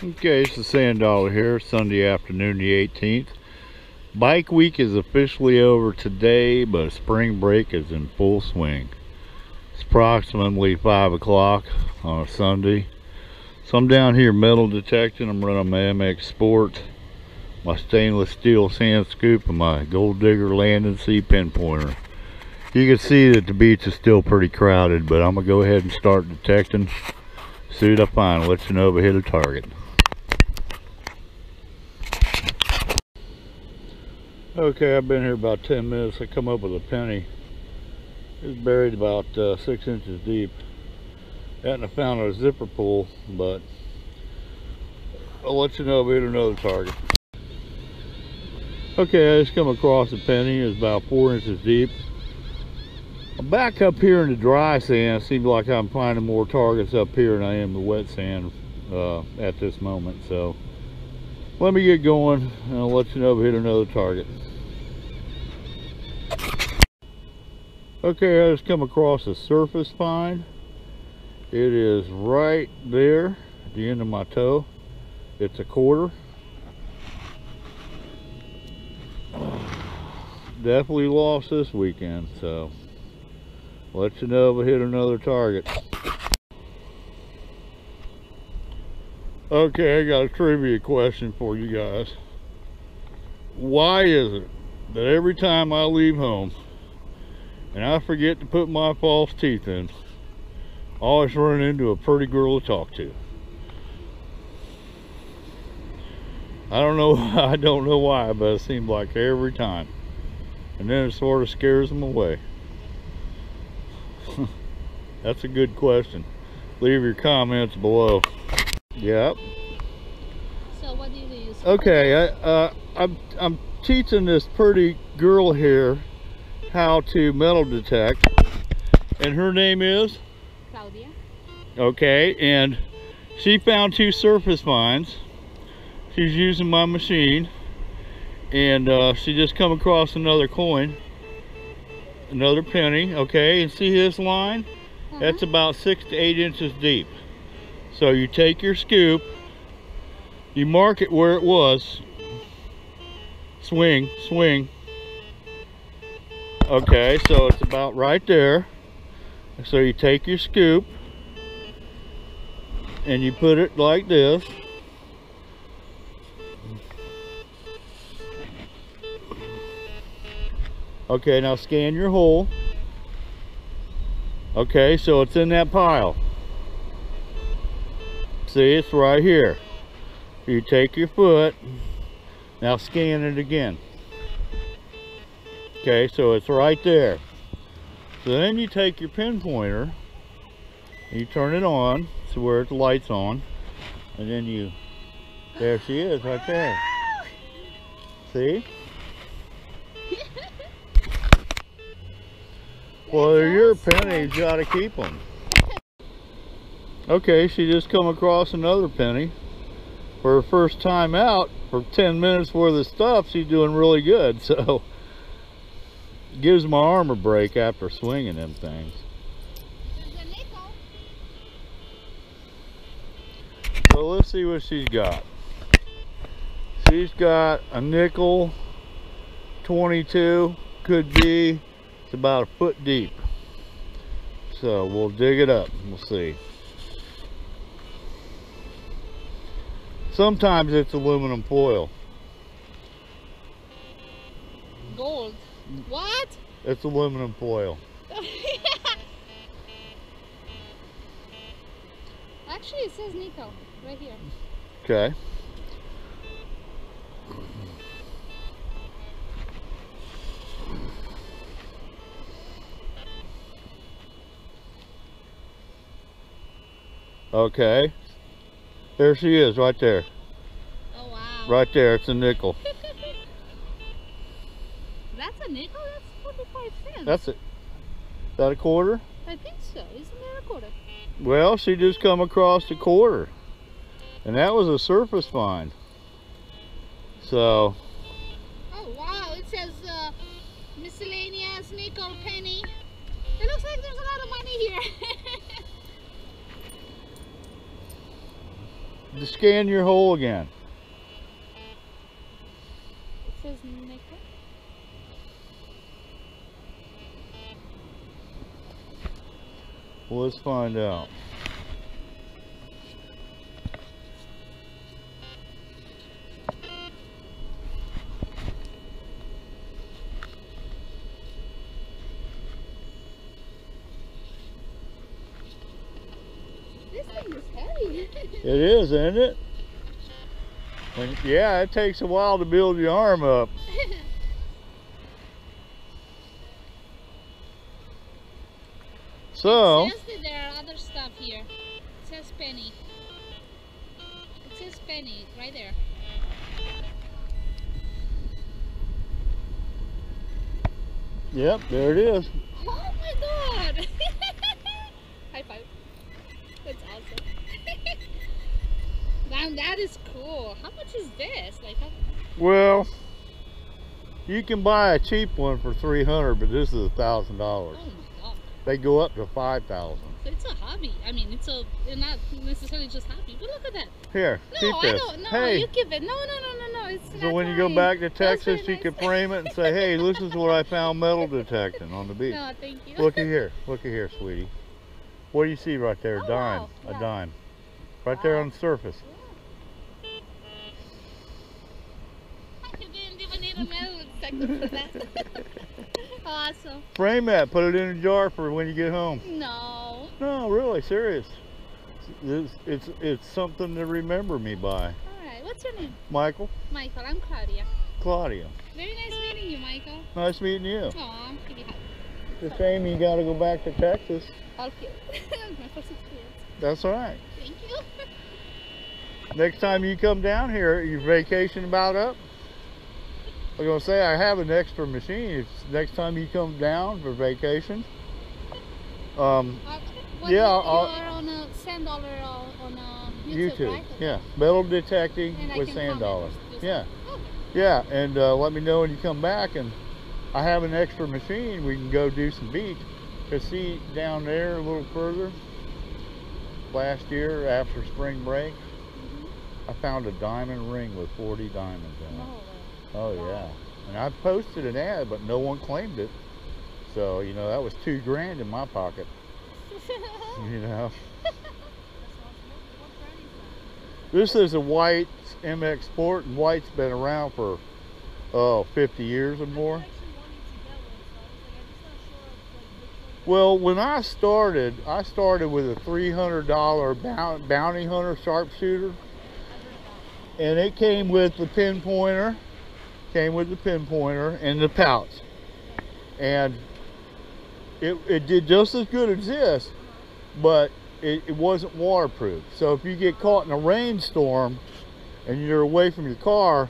Okay, it's the sanddollar here, Sunday afternoon, the 18th. Bike week is officially over today, but spring break is in full swing. It's approximately 5 o'clock on a Sunday. So I'm down here metal detecting. I'm running my MX Sport, my stainless steel sand scoop, and my gold digger landing C pinpointer. You can see that the beach is still pretty crowded, but I'm gonna go ahead and start detecting. See what I find, let you know if I hit a target. Okay, I've been here about 10 minutes. I come up with a penny. It's buried about 6 inches deep. Hadn't found a zipper pull, but I'll let you know if I hit another target. Okay, I just come across a penny. It's about 4 inches deep. I'm back up here in the dry sand. It seems like I'm finding more targets up here than I am the wet sand at this moment. So let me get going and I'll let you know if I hit another target. Okay, I just come across a surface find. It is right there at the end of my toe. It's a quarter. Definitely lost this weekend, so let you know if I hit another target. Okay, I got a trivia question for you guys. Why is it that every time I leave home and I forget to put my false teeth in, I always run into a pretty girl to talk to? I don't know why, but it seems like every time. And then it sort of scares them away. That's a good question. Leave your comments below. Yep. So what do you use? Okay, I'm teaching this pretty girl here how to metal detect, and her name is Claudia. Okay, and she found 2 surface finds. She's using my machine, and she just come across another coin, another penny. Okay, and see this line? That's about 6 to 8 inches deep. So you take your scoop, you mark it where it was. Swing. Okay, so it's about right there. So you take your scoop and you put it like this. Okay, now scan your hole. Okay, so it's in that pile. See, it's right here. You take your foot, now scan it again. Okay, so it's right there. So then you take your pinpointer and you turn it on to where the light's on, and then there she is right there. See? Well, they're your pennies, you gotta keep them. Okay, she just come across another penny. For her first time out, for 10 minutes worth of stuff, she's doing really good. So gives my arm a break after swinging them things. There's a nickel. So let's see what she's got. She's got a nickel 22, could be. It's about a foot deep. So we'll dig it up and we'll see. Sometimes it's aluminum foil. Gold. What? It's aluminum foil. Actually, it says nickel right here. Okay. Okay. There she is, right there. Oh wow. Right there, it's a nickel. That's a nickel? That's 45 cents. That's it. Is that a quarter? I think so. Isn't that a quarter? Well, she just come across a quarter. And that was a surface find. So. Oh wow, it says miscellaneous nickel penny. It looks like there's a lot of money here. Scan your hole again. It says nickel. Well, let's find out. This thing is heavy. It is, isn't it? And yeah, it takes a while to build your arm up. So, It says that there are other stuff here. It says penny. It says penny right there. yep, there it is. Oh my god! High five. That's awesome. Damn, that is cool. How much is this? Like, Well, you can buy a cheap one for $300, but this is $1,000. oh my god. They go up to $5,000. So it's a hobby. I mean, it's not necessarily just hobby, but look at that. Here, No, keep I this. don't. No, Hey, you give it. No. It's so not when you go mine. back to That was Texas, very you can nice. frame it and say, hey, this is what I found metal detecting on the beach. No, thank you. Looky here, sweetie. What do you see right there? Oh, Dime, wow. a Yeah. dime. Right there on the surface. You didn't even need a metal detector for that. Awesome. Frame that, put it in a jar for when you get home. No. No, really, serious. It's something to remember me by. Alright, what's your name? Michael, Michael, I'm Claudia. Claudia. Very nice meeting you, Michael. Nice meeting you. Aw, give you a hug. It's a shame you got to go back to Texas. All cute. My first experience. That's all right. Thank you. Next time you come down here, your vacation about up? I was going to say, I have an extra machine. If next time you come down for vacation. What Yeah, you I'll- are on a sanddollar on YouTube, right? yeah. Metal detecting And I with can sanddollar. comment. Yeah, Oh, yeah, and let me know when you come back. And I have an extra machine. We can go do some beach. Cause see down there a little further. Last year after spring break, I found a diamond ring with 40 diamonds in it. no. Oh yeah, and I posted an ad, but no one claimed it. So you know that was $2 in my pocket. You know. This is a white MX Sport, and white's been around for 50 years or more. Well, when I started with a $300 bounty hunter sharpshooter, and it came with the pinpointer, and the pouch, and it did just as good as this, but it wasn't waterproof. So if you get caught in a rainstorm and you're away from your car,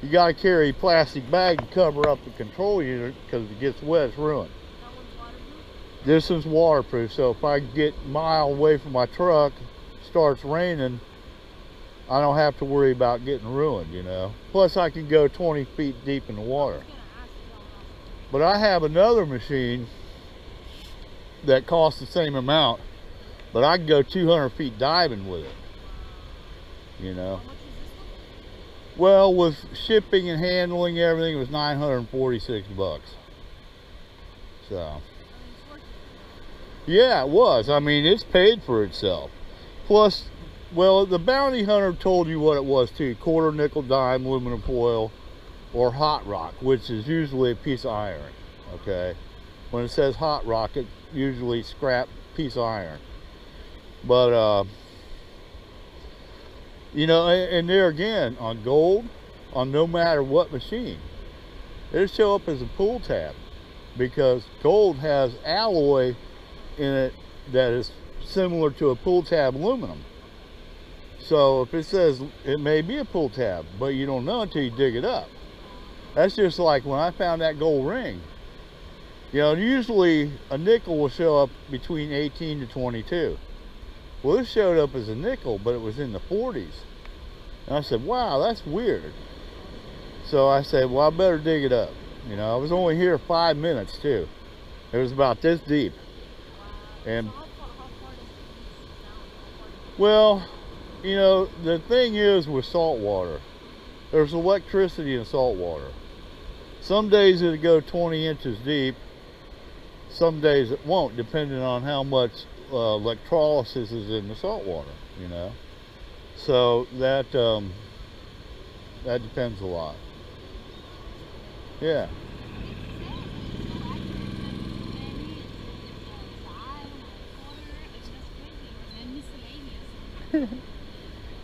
you got to carry a plastic bag to cover up the control unit, because if it gets wet, it's ruined. This is waterproof, so if I get a mile away from my truck, starts raining, I don't have to worry about getting ruined, you know. Plus I can go 20 feet deep in the water. But I have another machine that costs the same amount, but I can go 200 feet diving with it, you know. Well, with shipping and handling, everything, it was 946 bucks. So yeah, it was. I mean, it's paid for itself. Plus, well, the bounty hunter told you what it was too: quarter, nickel, dime, aluminum foil, or hot rock, which is usually a piece of iron. Okay, when it says hot rock, it usually scrap piece of iron. But you know, and there again, on gold, on no matter what machine, it'll show up as a pull tab, because gold has alloy in it that is similar to a pull tab aluminum. So if it says it may be a pull tab, but you don't know until you dig it up. That's just like when I found that gold ring. You know, usually a nickel will show up between 18 to 22. Well, this showed up as a nickel, but it was in the 40s. And I said, wow, that's weird. So I said, well, I better dig it up. You know, I was only here 5 minutes too. It was about this deep. And well, You know, the thing is with salt water, there's electricity in salt water. Some days it'll go 20 inches deep. Some days it won't, depending on how much electrolysis is in the salt water, you know. So that depends a lot. Yeah.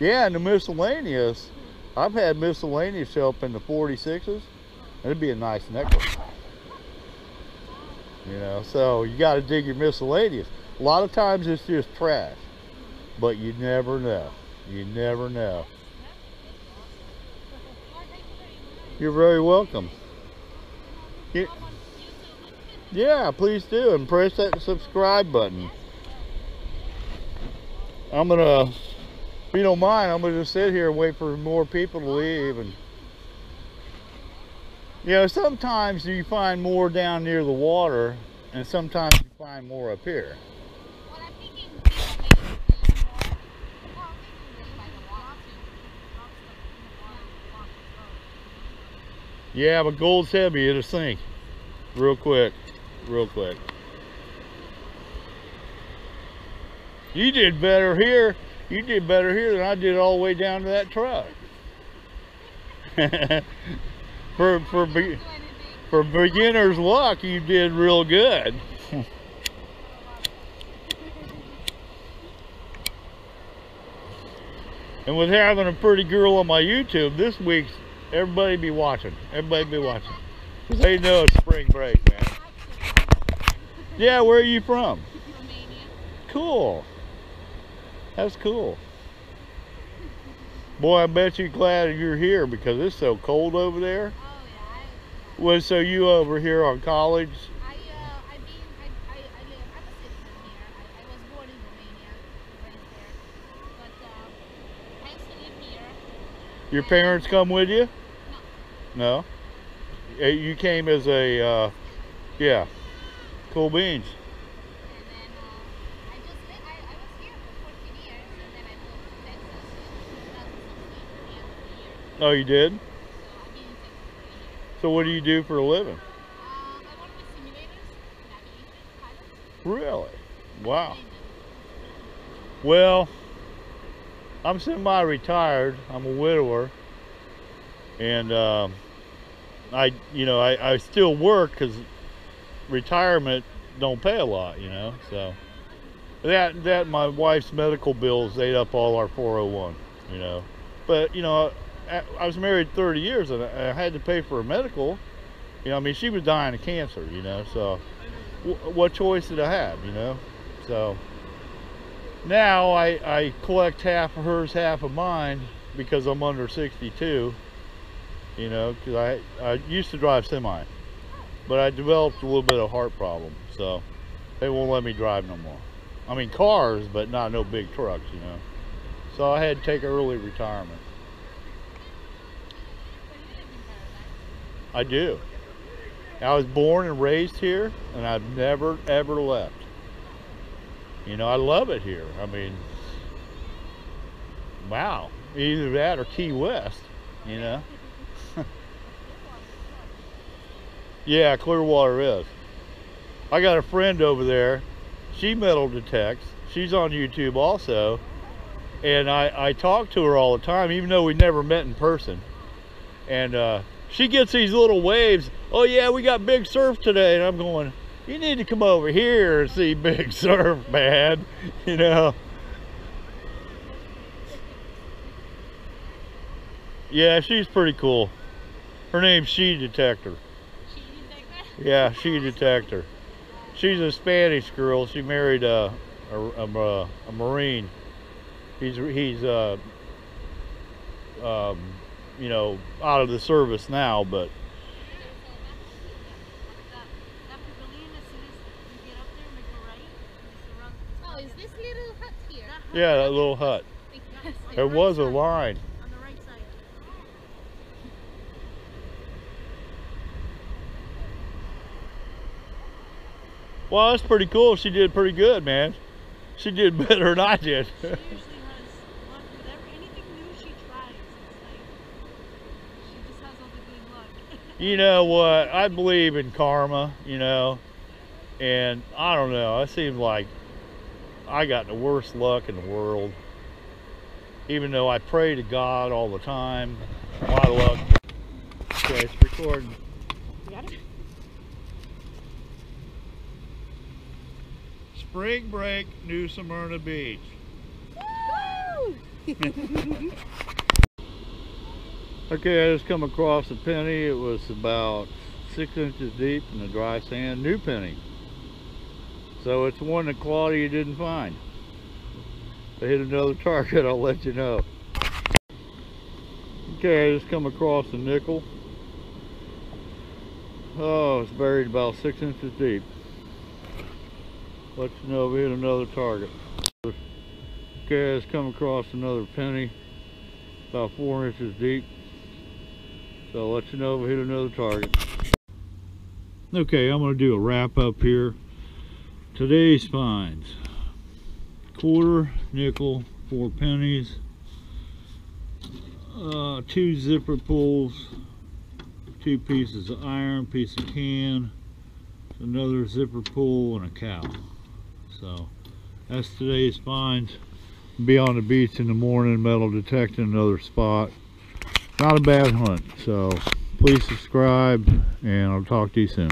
Yeah, and the miscellaneous, I've had miscellaneous show up in the 46s. It'd be a nice necklace. You know, so you got to dig your miscellaneous. A lot of times it's just trash, but you never know. You never know. You're very welcome. Yeah, please do, and press that subscribe button. I'm gonna, if you don't mind, I'm gonna just sit here and wait for more people to leave. And you know, sometimes you find more down near the water, and sometimes you find more up here. Well, I'm thinking maybe more. Yeah, but gold's heavy, it'll sink real quick, real quick. You did better here. You did better here than I did all the way down to that truck. For beginner's luck, you did real good. And with having a pretty girl on my YouTube, this week's everybody be watching. Everybody be watching. Because they know it's spring break, man. Yeah, where are you from? Romania. Cool. That's cool. Boy, I bet you're glad you're here because it's so cold over there. Oh yeah. Well, so you over here on college? I live. I'm a citizen here. I was born in Romania, raised there, but I used to live here. Your parents come with you? No. No? You came as a, yeah, cool beans. And then I was here for 14 years, and then I moved to Texas in 2016 at the end of the year. Oh, you did? So I've been in Texas for a year. So what do you do for a living? I work with simulators, navigation, pilots. Really? Wow. Well, I'm semi-retired. I'm a widower. And I still work because retirement don't pay a lot, you know. So that my wife's medical bills ate up all our 401, you know. But you know, I was married 30 years and I had to pay for her medical. You know, I mean, she was dying of cancer, you know. So what choice did I have, you know? So now I collect half of hers, half of mine because I'm under 62. You know, because I used to drive semi, but I developed a little bit of heart problem, so they won't let me drive no more. I mean cars, but not no big trucks, you know. So I had to take early retirement. I do. I was born and raised here, and I've never ever left. You know, I love it here. I mean, wow, either that or Key West, you know. Yeah, Clearwater is. I got a friend over there. She metal detects. She's on YouTube also. And I talk to her all the time, even though we never met in person. And she gets these little waves. Oh yeah, we got big surf today. And I'm going, you need to come over here and see big surf, man. You know. Yeah, she's pretty cool. Her name's She Detector. Yeah, She Detector. She's a Spanish girl. She married a Marine. He's you know, out of the service now, but Oh, is this little hut here? yeah, that little hut. There was a line. On the right side. Well, that's pretty cool. She did pretty good, man. She did better than I did. She usually has luck with You know what? I believe in karma, you know, and I don't know. It seems like I got the worst luck in the world. Even though I pray to God all the time, my luck. Okay, it's recording. You got it? Spring break, New Smyrna Beach. Woo! Okay, I just come across a penny. It was about 6 inches deep in the dry sand. New penny. So it's one that Claudia didn't find. If I hit another target, I'll let you know. Okay, I just come across a nickel. Oh, it's buried about 6 inches deep. Let you know if we hit another target. Okay, I just come across another penny, about 4 inches deep. So I'll let you know if we hit another target. Okay, I'm going to do a wrap up here. Today's finds: quarter, nickel, 4 pennies, 2 zipper pulls, 2 pieces of iron, piece of can, another zipper pull, and a cow. So that's today's finds. Be on the beach in the morning, metal detecting another spot. Not a bad hunt. So please subscribe, and I'll talk to you soon.